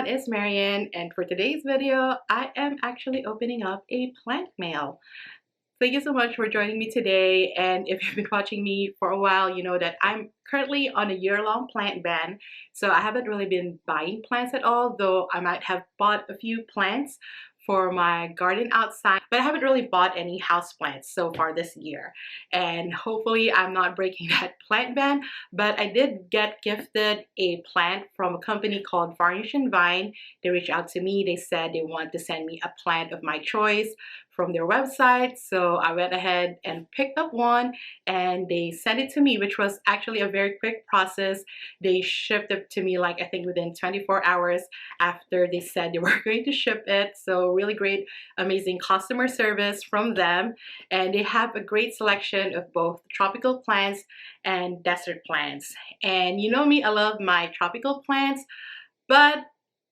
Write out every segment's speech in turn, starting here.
everyone, it's Marian, and for today's video, I am actually opening up a plant mail. Thank you so much for joining me today, and if you've been watching me for a while, you know that I'm currently on a year-long plant ban, so I haven't really been buying plants at all, though I might have bought a few plants for my garden outside, but I haven't really bought any house plants so far this year, and hopefully I'm not breaking that plant ban. But I did get gifted a plant from a company called Varnish and Vine. They reached out to me. They said they want to send me a plant of my choice from their website, so I went ahead and picked up one and they sent it to me, which was actually a very quick process. They shipped it to me like I think within 24 hours after they said they were going to ship it. So really great, amazing customer service from them, and they have a great selection of both tropical plants and desert plants. And you know me, I love my tropical plants, but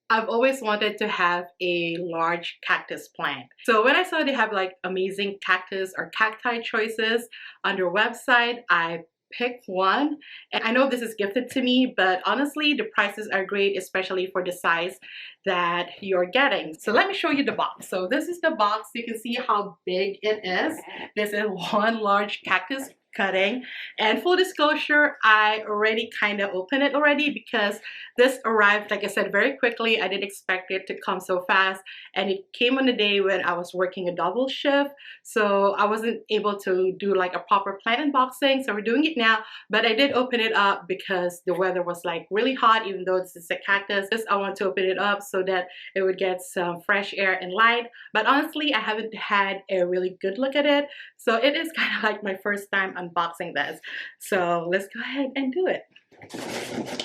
I've always wanted to have a large cactus plant. So when I saw they have like amazing cactus or cacti choices on their website, I picked one. And I know this is gifted to me, but honestly, the prices are great, especially for the size that you're getting. So let me show you the box. So this is the box. You can see how big it is. This is one large cactus cutting, and full disclosure, I already kind of opened it already because this arrived, like I said, very quickly. I didn't expect it to come so fast, and it came on the day when I was working a double shift, so I wasn't able to do like a proper plant unboxing. So we're doing it now, but I did open it up because the weather was like really hot. Even though this is a cactus, I want to open it up so that it would get some fresh air and light. But honestly, I haven't had a really good look at it, so it is kind of like my first time unboxing this. So let's go ahead and do it.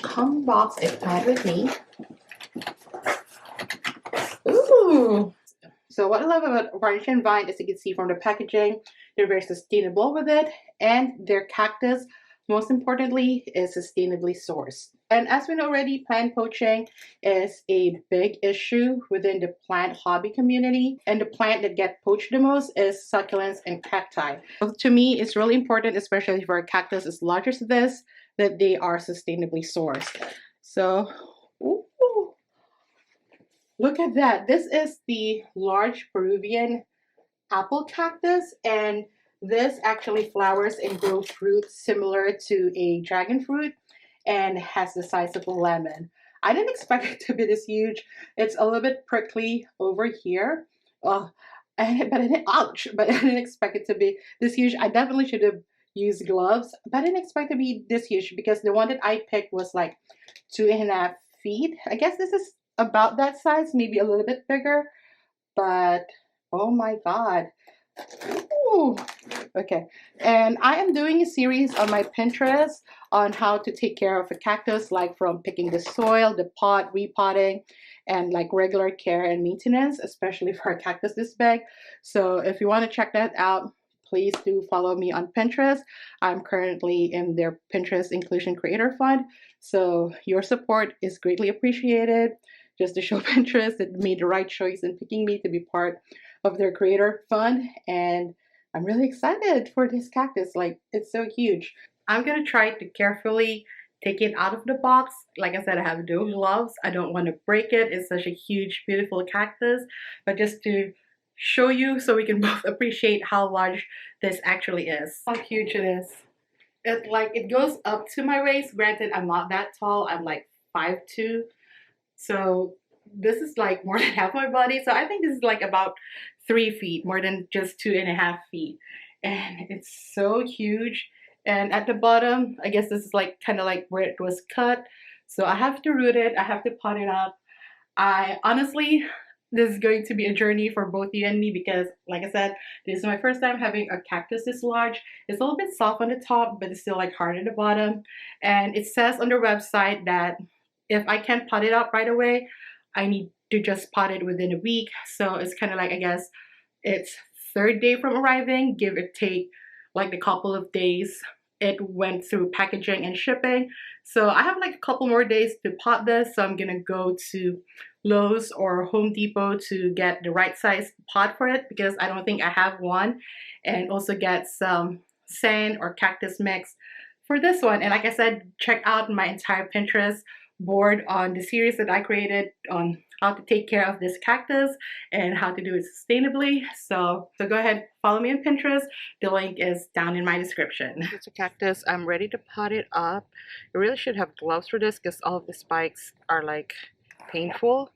Unbox a plant with me. Ooh! So what I love about Varnish and Vine is you can see from the packaging, they're very sustainable with it, and their cactus, most importantly, is sustainably sourced. And as we know already, plant poaching is a big issue within the plant hobby community. And the plant that get poached the most is succulents and cacti. So to me, it's really important, especially for a cactus as large as this, that they are sustainably sourced. So, ooh, look at that. This is the large Peruvian apple cactus, and this actually flowers and grows fruit similar to a dragon fruit and has the size of a lemon. I didn't expect it to be this huge. It's a little bit prickly over here. But I didn't expect it to be this huge. I definitely should have used gloves, but I didn't expect it to be this huge because the one that I picked was like 2.5 feet. I guess this is about that size, maybe a little bit bigger, but oh my God. Ooh. Okay, and I am doing a series on my Pinterest on how to take care of a cactus, like from picking the soil, the pot, repotting, and like regular care and maintenance, especially for a cactus this big. So if you want to check that out, please do follow me on Pinterest. I'm currently in their Pinterest Inclusion Creator Fund, so your support is greatly appreciated, just to show Pinterest that made the right choice in picking me to be part of their creator fund. And I'm really excited for this cactus. Like, it's so huge. I'm gonna try to carefully take it out of the box. Like I said, I have no gloves. I don't want to break it. It's such a huge, beautiful cactus. But just to show you so we can both appreciate how large this actually is. How huge it is. It goes up to my waist. Granted, I'm not that tall. I'm like 5'2". So this is like more than half my body. So I think this is like about 3 feet, more than just 2.5 feet. And it's so huge. And at the bottom, I guess this is like kind of like where it was cut. So I have to root it. I have to pot it up. This is going to be a journey for both you and me because, like I said, this is my first time having a cactus this large. It's a little bit soft on the top, but it's still like hard at the bottom. And it says on their website that if I can't pot it up right away, I need to just pot it within a week. So it's kind of like, I guess it's 3rd day from arriving, give or take like a couple of days. It went through packaging and shipping. So I have like a couple more days to pot this. So I'm gonna go to Lowe's or Home Depot to get the right size pot for it because I don't think I have one, and also get some sand or cactus mix for this one. And like I said, check out my entire Pinterest board on the series that I created on how to take care of this cactus and how to do it sustainably. So go ahead, follow me on Pinterest. The link is down in my description. It's a cactus. I'm ready to pot it up. You really should have gloves for this because all of the spikes are like painful.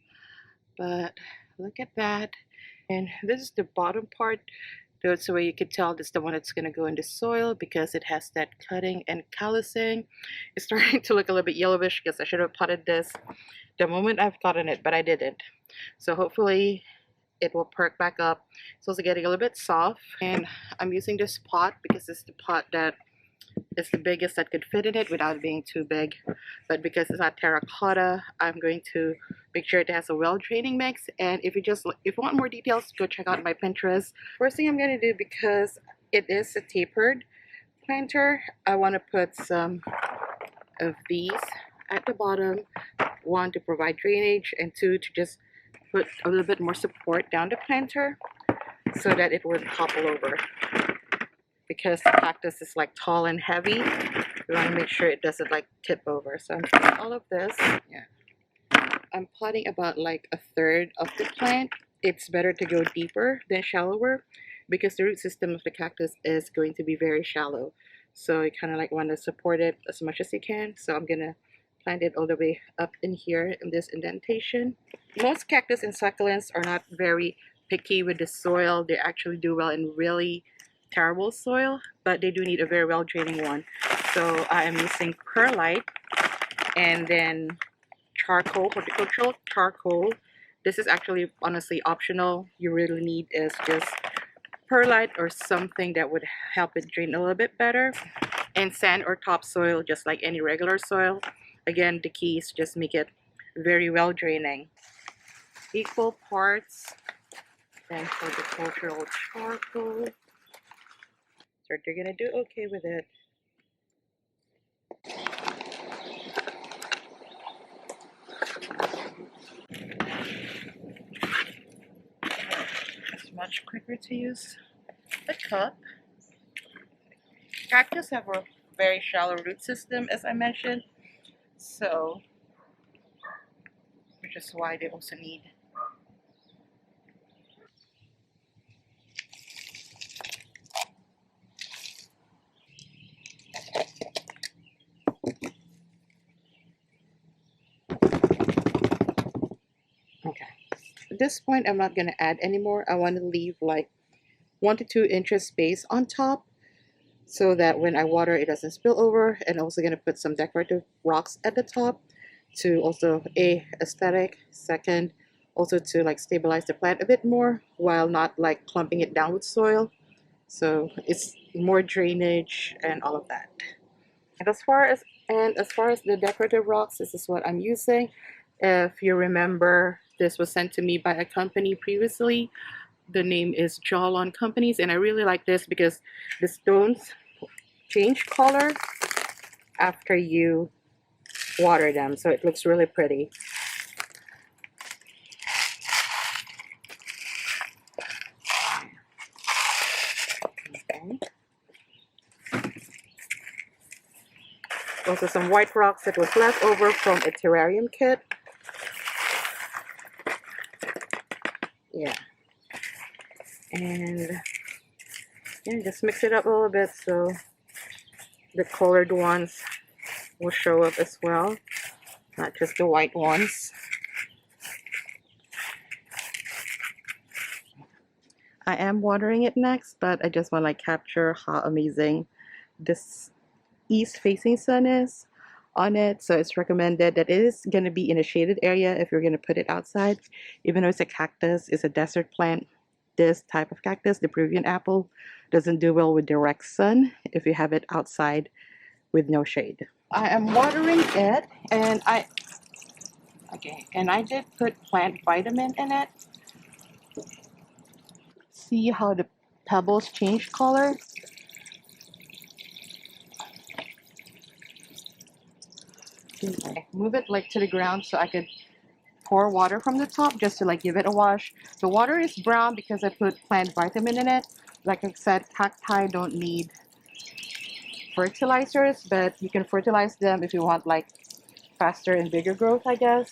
But look at that. And this is the bottom part. That's the way you could tell this is the one that's going to go in the soil because it has that cutting and callousing. It's starting to look a little bit yellowish because I should have potted this the moment I've gotten it, but I didn't. So hopefully it will perk back up. It's also getting a little bit soft, and I'm using this pot because it's the pot that is the biggest that could fit in it without being too big. But because it's not terracotta, I'm going to make sure it has a well draining mix. And if you want more details, go check out my Pinterest. First thing I'm going to do, because it is a tapered planter, I want to put some of these at the bottom. One, to provide drainage, and two, to just put a little bit more support down the planter so that it wouldn't topple over. Because the cactus is like tall and heavy, we want to make sure it doesn't like tip over. So I'm putting all of this. Yeah, I'm potting about like a third of the plant. It's better to go deeper than shallower because the root system of the cactus is going to be very shallow. So you kind of like want to support it as much as you can. So I'm gonna plant it all the way up in here in this indentation. Most cactus and succulents are not very picky with the soil. They actually do well in really terrible soil, but they do need a very well draining one. So I am using perlite and then charcoal, horticultural charcoal. This is actually honestly optional. You really need is just perlite or something that would help it drain a little bit better, and sand or topsoil just like any regular soil. Again, the key is just make it very well draining. Equal parts and horticultural charcoal. So they're gonna do okay with it. It's much quicker to use the cup. Cactus have a very shallow root system, as I mentioned, so which is why they also need okay. At this point, I'm not gonna add anymore. I want to leave like 1 to 2 inches space on top so that when I water it doesn't spill over. And also gonna put some decorative rocks at the top to also aesthetic. Second, also to like stabilize the plant a bit more while not like clumping it down with soil. So it's more drainage and all of that. And as far as the decorative rocks, this is what I'm using. If you remember, this was sent to me by a company previously. The name is Jawlon Companies, and I really like this because the stones change color after you water them, so it looks really pretty. Okay. Also some white rocks that was left over from a terrarium kit. Yeah. And just mix it up a little bit so the colored ones will show up as well, not just the white ones. I am watering it next, but I just want to like capture how amazing this east facing sun is on it. So it's recommended that it is going to be in a shaded area if you're going to put it outside. Even though it's a cactus, it's a desert plant, this type of cactus, the Peruvian apple, doesn't do well with direct sun if you have it outside with no shade. I am watering it, and I did put plant vitamin in it. See how the pebbles change color? Okay, move it like to the ground so I could pour water from the top just to like give it a wash. The water is brown because I put plant vitamin in it. Like I said, cacti don't need fertilizers, but you can fertilize them if you want like faster and bigger growth, I guess.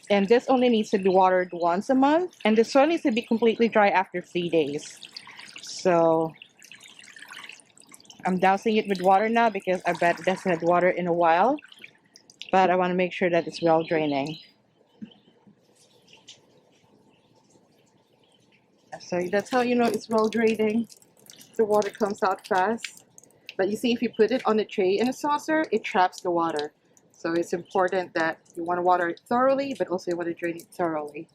And this only needs to be watered once a month, and the soil needs to be completely dry after 3 days. So I'm dousing it with water now because I bet it doesn't have water in a while, but I want to make sure that it's well draining. So that's how you know it's well draining. The water comes out fast. But you see, if you put it on a tray in a saucer, it traps the water. So it's important that you want to water it thoroughly, but also you want to drain it thoroughly.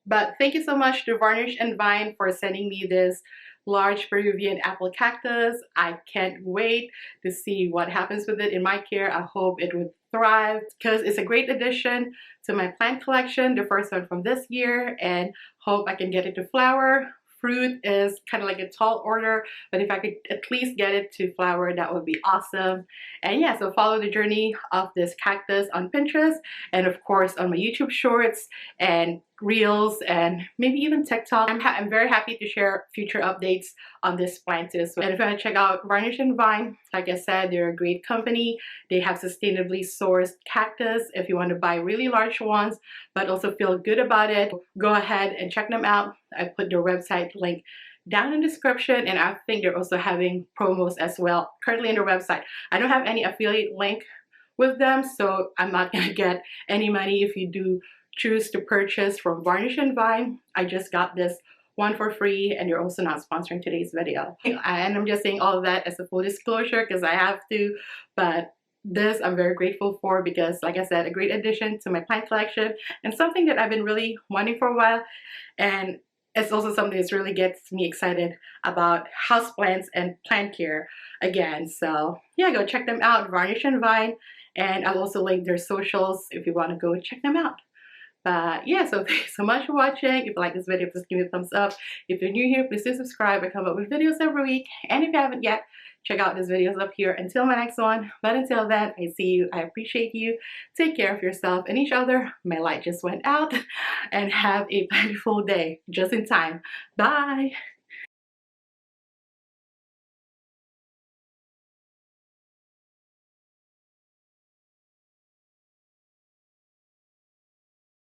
But thank you so much to Varnish and Vine for sending me this large Peruvian apple cactus. I can't wait to see what happens with it in my care. I hope it would thrive because it's a great addition to my plant collection, the first one from this year, and hope I can get it to flower. Fruit is kind of like a tall order, but if I could at least get it to flower, that would be awesome. And yeah, so follow the journey of this cactus on Pinterest and of course on my YouTube shorts and reels and maybe even TikTok. I'm very happy to share future updates on this plant too. And if you want to check out Varnish and Vine, like I said, they're a great company. They have sustainably sourced cactus if you want to buy really large ones but also feel good about it. Go ahead and check them out. I put their website link down in the description, and I think they're also having promos as well currently on their website. I don't have any affiliate link with them, so I'm not gonna get any money if you do choose to purchase from Varnish and Vine. I just got this one for free, and you're also not sponsoring today's video. And I'm just saying all of that as a full disclosure because I have to, but this I'm very grateful for because, like I said, a great addition to my plant collection and something that I've been really wanting for a while. And it's also something that really gets me excited about houseplants and plant care again. So yeah, go check them out, Varnish and Vine, and I'll also link their socials if you want to go check them out. But yeah, so thanks so much for watching. If you like this video, please give me a thumbs up. If you're new here, please do subscribe. I come up with videos every week. And if you haven't yet, check out these videos up here until my next one. But until then, I see you. I appreciate you. Take care of yourself and each other. My light just went out. And have a beautiful day just in time. Bye.